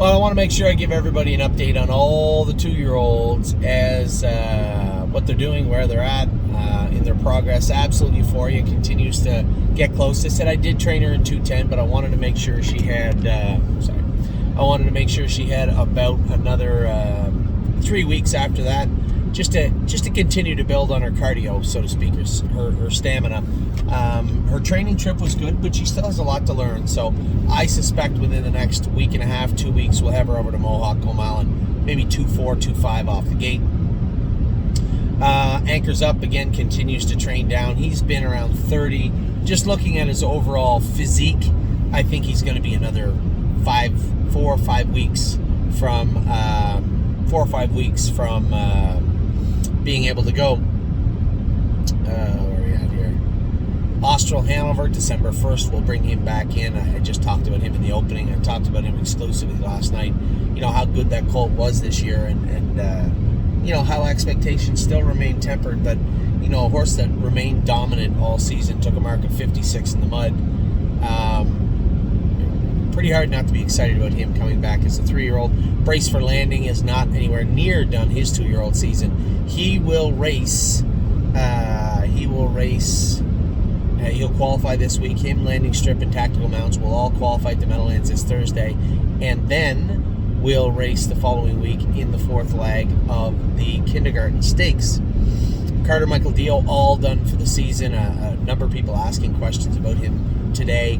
Well, I want to make sure I give everybody an update on all the 2-year-olds as what they're doing, where they're at in their progress. Absolute Euphoria continues to get close. I said I did train her in 210, but I wanted to make sure she had. I wanted to make sure she had about another 3 weeks after that, just to continue to build on her cardio, so to speak, her stamina. Her training trip was good, but she still has a lot to learn. So I suspect within the next week and a half, 2 weeks, we'll have her over to Mohawk, Comalin, maybe 2.4, 2.5 off the gate. Anchors Up again, continues to train down. He's been around 30. Just looking at his overall physique, I think he's going to be another 4 or 5 weeks from being able to go. Where are we at here? Austral Hanover, December 1st, we'll bring him back in. I just talked about him in the opening. I talked about him exclusively last night. You know, how good that colt was this year, and you know, how expectations still remain tempered, but, you know, a horse that remained dominant all season, took a mark of 56 in the mud. Pretty hard not to be excited about him coming back as a 3-year-old. Brace for Landing is not anywhere near done his 2-year-old season. He will race. He'll qualify this week. Him, Landing Strip, and Tactical Mounts will all qualify at the Meadowlands this Thursday, and then we'll race the following week in the 4th leg of the Kindergarten Stakes. Carter Michael Dio all done for the season. A number of people asking questions about him today.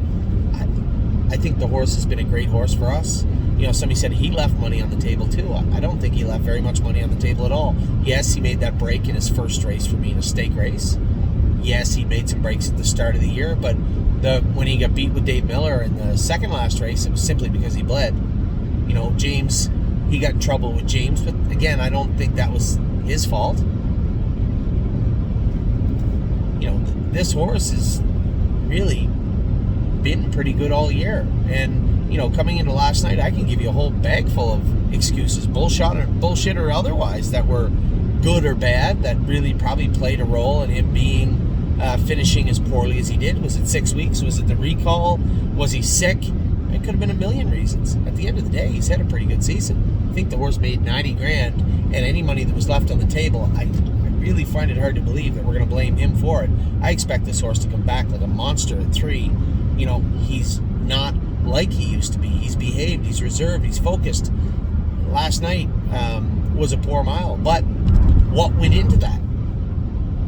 I think the horse has been a great horse for us. You know, somebody said he left money on the table too. I don't think he left very much money on the table at all. Yes, he made that break in his first race for me in a stake race. Yes, he made some breaks at the start of the year, but when he got beat with Dave Miller in the second last race, it was simply because he bled. You know, James, he got in trouble with James, but again, I don't think that was his fault. You know, this horse has really been pretty good all year, and you know, coming into last night, I can give you a whole bag full of excuses, bullshit or otherwise, that were good or bad, that really probably played a role in him being finishing as poorly as he did. Was it 6 weeks? Was it the recall? Was he sick? It could have been a million reasons. At the end of the day, he's had a pretty good season. I think the horse made $90,000, and any money that was left on the table, I really find it hard to believe that we're going to blame him for it. I expect this horse to come back like a monster at 3. You know, he's not like he used to be. He's behaved, he's reserved, he's focused. Last night was a poor mile, but what went into that?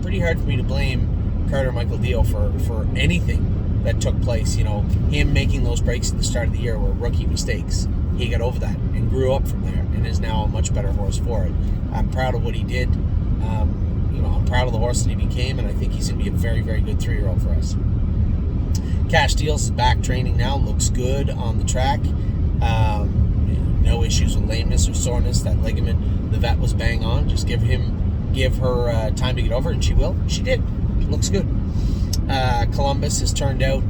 Pretty hard for me to blame Carter Michael Dio for anything that took place. You know, him making those breaks at the start of the year were rookie mistakes. He got over that and grew up from there and is now a much better horse for it. I'm proud of what he did. You know, I'm proud of the horse that he became, and I think he's going to be a very, very good 3-year-old for us. Cash Deals is back training now, looks good on the track. No issues with lameness or soreness. That ligament the vet was bang on. Just give her time to get over it, and she will. She did. Looks good. Columbus has turned out.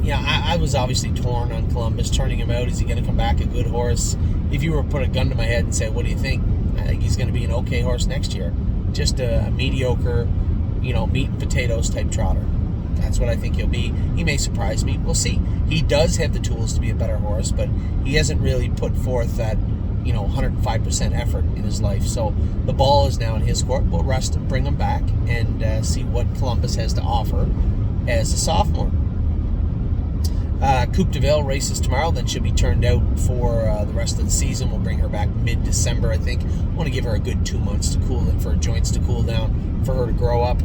Yeah, I was obviously torn on Columbus, turning him out. Is he going to come back a good horse? If you were to put a gun to my head and say, what do you think? I think he's going to be an okay horse next year. Just a mediocre, you know, meat and potatoes type trotter. That's what I think he'll be. He may surprise me. We'll see. He does have the tools to be a better horse, but he hasn't really put forth that, you know, 105% effort in his life. So the ball is now in his court. We'll rest him, bring him back, and see what Columbus has to offer as a sophomore. Coupe de Ville races tomorrow, then she'll be turned out for the rest of the season. We'll bring her back mid-December, I think. I want to give her a good 2 months to cool it, for her joints to cool down, for her to grow up.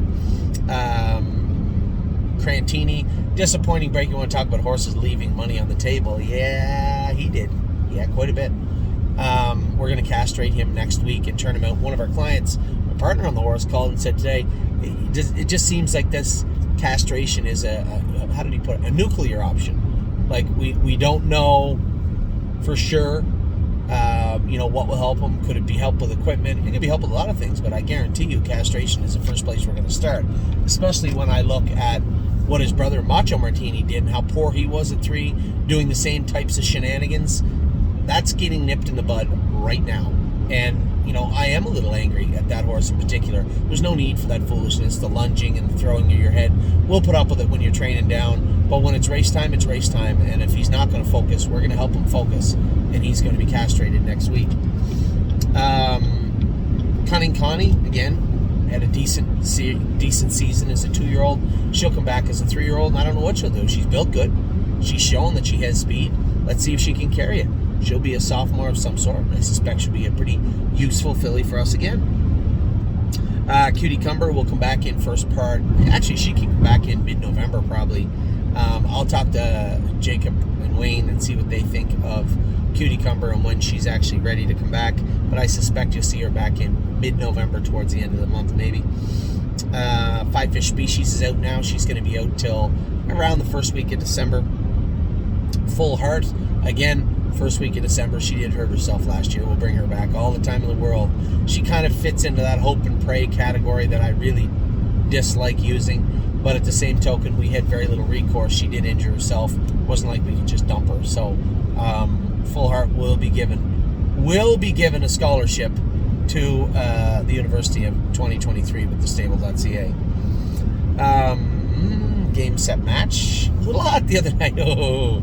Crantini, disappointing break. You want to talk about horses leaving money on the table? Yeah, he did. Yeah, quite a bit. We're going to castrate him next week and turn him out. One of our clients, a partner on the horse, called and said today, it just seems like this castration is how did he put it? A nuclear option. Like we don't know for sure. You know, what will help him? Could it be help with equipment? It could be help with a lot of things, but I guarantee you castration is the first place we're going to start, especially when I look at what his brother Macho Martini did and how poor he was at 3, doing the same types of shenanigans. That's getting nipped in the bud right now. And, you know, I am a little angry at that horse in particular. There's no need for that foolishness, the lunging and the throwing of your head. We'll put up with it when you're training down But when it's race time, it's race time. And if he's not going to focus, we're going to help him focus. And he's going to be castrated next week. Cunning Connie, again, had a decent season as a 2-year-old. She'll come back as a 3-year-old, and I don't know what she'll do. She's built good. She's shown that she has speed. Let's see if she can carry it. She'll be a sophomore of some sort. I suspect she'll be a pretty useful filly for us again. Cutie Cumber will come back in first part. Actually, she can come back in mid-November probably. I'll talk to Jacob and Wayne and see what they think of Cutie Cumber and when she's actually ready to come back. But I suspect you'll see her back in mid-November towards the end of the month maybe. Five Fish Species is out now. She's going to be out till around the first week of December. Full Heart, again, first week of December. She did hurt herself last year. We'll bring her back all the time in the world. She kind of fits into that hope and pray category that I really dislike using. But at the same token, we had very little recourse. She did injure herself. It wasn't like we could just dump her. So Full Heart will be given a scholarship to the University of 2023 with the stable.ca. Game, set, match. A little hot the other night. Oh,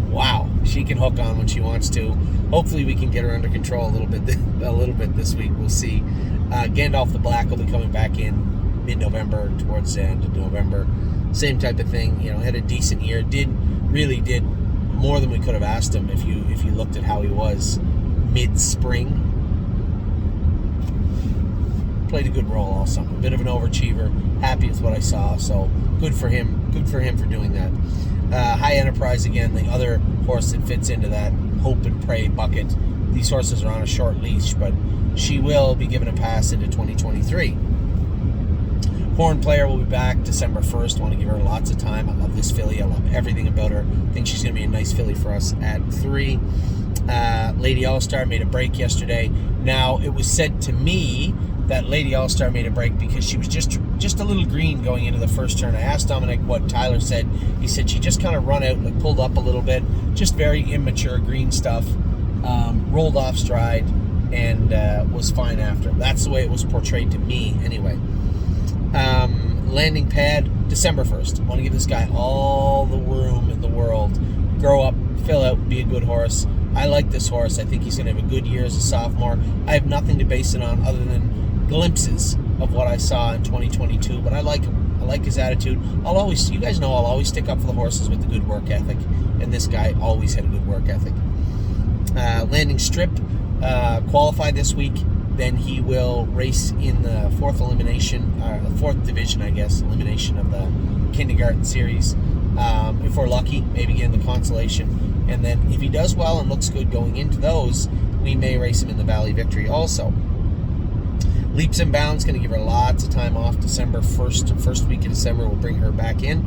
wow. She can hook on when she wants to. Hopefully we can get her under control a little bit this week. We'll see. Gandalf the Black will be coming back in mid-November, towards the end of November. Same type of thing. Had a decent year. Did more than we could have asked him if you looked at how he was mid-spring. Played a good role all summer. A bit of an overachiever. Happy with what I saw. So good for him. Good for him for doing that. High Enterprise, again, the other horse that fits into that hope and pray bucket. These horses are on a short leash, but she will be given a pass into 2023. Horn Player will be back December 1st. Want to give her lots of time. I love this filly. I love everything about her. I think she's going to be a nice filly for us at 3. Lady All-Star made a break yesterday. Now, it was said to me that Lady All-Star made a break because she was just a little green going into the first turn. I asked Dominic what Tyler said. He said she just kind of run out, like pulled up a little bit, just very immature green stuff, rolled off stride, and was fine after. That's the way it was portrayed to me anyway. Landing Pad, December 1st. I want to give this guy all the room in the world. Grow up, fill out, be a good horse. I like this horse. I think he's going to have a good year as a sophomore. I have nothing to base it on other than glimpses of what I saw in 2022, but I like him. I like his attitude. You guys know I'll always stick up for the horses with a good work ethic, and this guy always had a good work ethic. Landing Strip, qualify this week. Then he will race in the fourth division, elimination of the kindergarten series. If we're lucky, maybe get in the consolation. And then if he does well and looks good going into those, we may race him in the Valley Victory also. Leaps and Bounds, going to give her lots of time off. December 1st, first week of December, we'll bring her back in.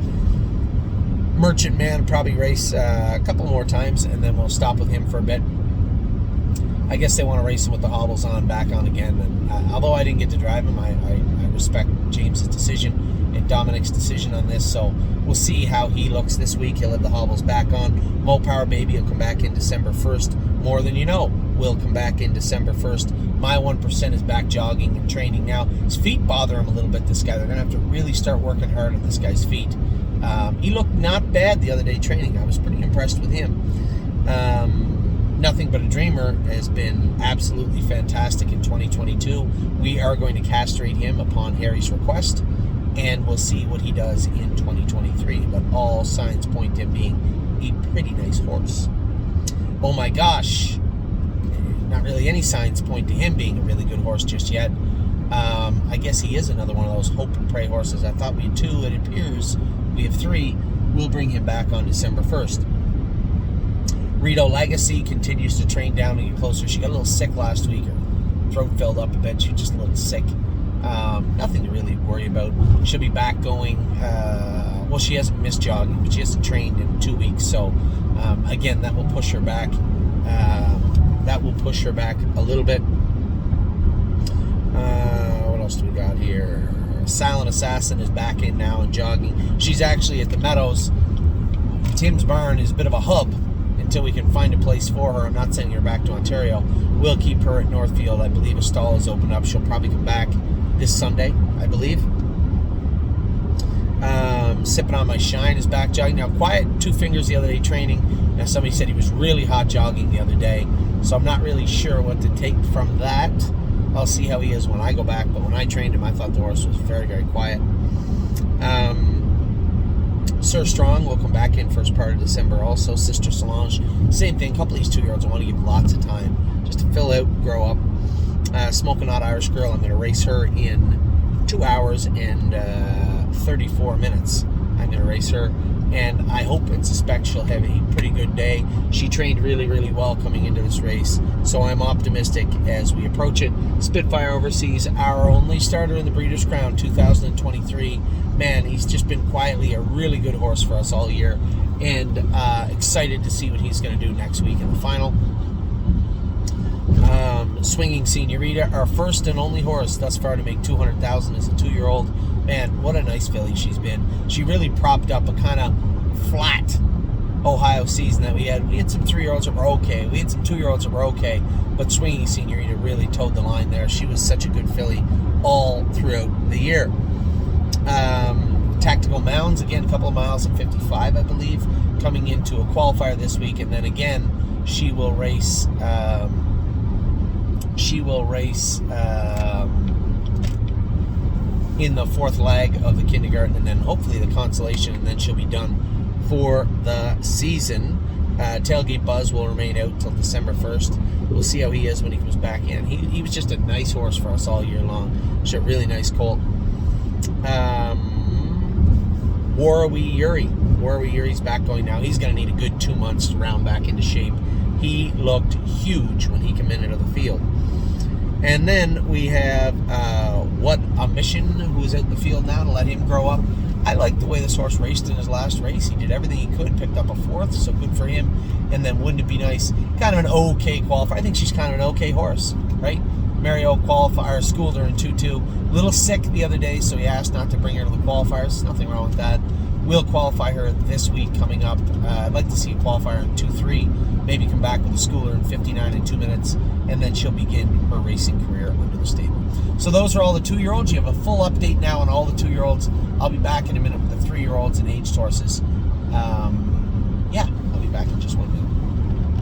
Merchant Man will probably race a couple more times, and then we'll stop with him for a bit. I guess they want to race him with the hobbles on, back on again. And although I didn't get to drive him, I respect James's decision and Dominic's decision on this. So we'll see how he looks this week. He'll have the hobbles back on. Mo Power Baby will come back in December 1st. More Than You Know will come back in December 1st. My 1% is back jogging and training now. His feet bother him a little bit, this guy. They're going to have to really start working hard on this guy's feet. He looked not bad the other day training. I was pretty impressed with him. Nothing But a Dreamer has been absolutely fantastic in 2022. We are going to castrate him upon Harry's request, and we'll see what he does in 2023. But all signs point to him being a pretty nice horse. Oh my gosh. Not really any signs point to him being a really good horse just yet. I guess he is another one of those hope and pray horses. I thought we had 2. It appears we have 3. We'll bring him back on December 1st. Rito Legacy continues to train down and get closer. She got a little sick last week. Her throat filled up a bit. She's just a little sick. Nothing to really worry about. She'll be back going. Well, she hasn't missed jogging, but she hasn't trained in 2 weeks. So, again, that will push her back. That will push her back a little bit. What else do we got here? Silent Assassin is back in now and jogging. She's actually at the Meadows. Tim's Barn is a bit of a hub until we can find a place for her. I'm not sending her back to Ontario. We'll keep her at Northfield. I believe a stall is opened up. She'll probably come back this Sunday, I believe. Sipping on My Shine is back jogging. Now, Quiet Two Fingers the other day training. Now, somebody said he was really hot jogging the other day, so I'm not really sure what to take from that. I'll see how he is when I go back, but when I trained him, I thought the horse was very, very quiet. Sir Strong will come back in first part of December also. Sister Solange, same thing. A couple of these 2-year-olds I want to give lots of time just to fill out, grow up. Smoking Hot Irish Girl, I'm going to race her in 2 hours and 34 minutes. I'm going to race her, and I hope and suspect she'll have a pretty good day. She trained really, really well coming into this race, so I'm optimistic as we approach it. Spitfire Overseas, our only starter in the Breeders' Crown 2023. Man, he's just been quietly a really good horse for us all year, and excited to see what he's going to do next week in the final. Swinging Senorita, our first and only horse thus far to make $200,000 as a 2-year-old. Man, what a nice filly she's been. She really propped up a kind of flat Ohio season that we had. We had some 3-year-olds that were okay. We had some 2-year-olds that were okay. But Swinging Senorita really towed the line there. She was such a good filly all throughout the year. Tactical Mounds, again, a couple of miles at 55, I believe, coming into a qualifier this week. And then again, she will race... in the 4th leg of the kindergarten, and then hopefully the consolation, and then she'll be done for the season. Tailgate Buzz will remain out till December 1st. We'll see how he is when he comes back in. He was just a nice horse for us all year long. Just a really nice colt. Warrawee Yuri's back going now. He's going to need a good 2 months to round back into shape. He looked huge when he came into the field. And then we have What a Mission, who's out in the field now to let him grow up. I like the way this horse raced in his last race. He did everything he could, picked up a 4th, so good for him. And then wouldn't it be nice? Kind of an okay qualifier. I think she's kind of an okay horse, right? Mario qualifier schooled her in 2-2. Little sick the other day, so he asked not to bring her to the qualifiers. Nothing wrong with that. We'll qualify her this week coming up. I'd like to see a qualifier in 2-3. Maybe come back with a schooler in 59 and 2 minutes, and then she'll begin her racing career under the stable. So those are all the 2-year-olds. You have a full update now on all the 2-year-olds. I'll be back in a minute with the 3-year-olds and aged horses. I'll be back in just 1 minute.